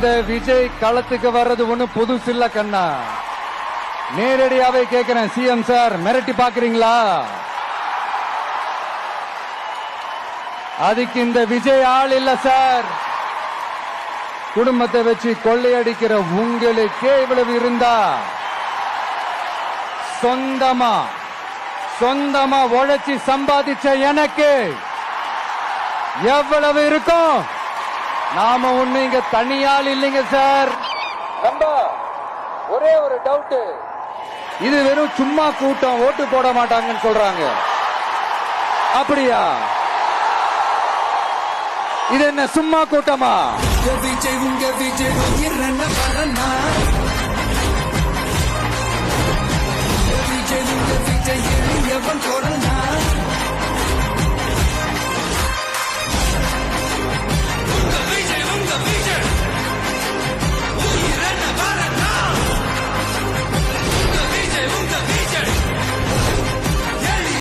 இந்த விஜய் களத்துக்கு வர்றது ஒண்ணு புதுசு இல்ல கண்ணா. நேரடியாவே கேக்குறேன், சிஎம் சார் மிரட்டி பாக்குறீங்களா? அதுக்கு இந்த விஜய் ஆள் இல்ல சார். குடும்பத்தை வச்சு கொள்ளையடிக்கிற உங்களுக்கே இவ்வளவு இருந்தா, சொந்தமா உழைச்சி சம்பாதிச்ச எனக்கு எவ்வளவு இருக்கும்? நாம ஒண்ணு இங்க தனியால் இல்லைங்க சார். ஒரே ஒரு டவுட், இது வெறும் சும்மா கூட்டம், ஓட்டு போட மாட்டாங்கன்னு சொல்றாங்க. அப்படியா? இது என்ன சும்மா கூட்டமா? விஜய் உங்க விஜய் இரண்ட பரனா, விஜய் உங்க விஜய் எவன் கொடனா.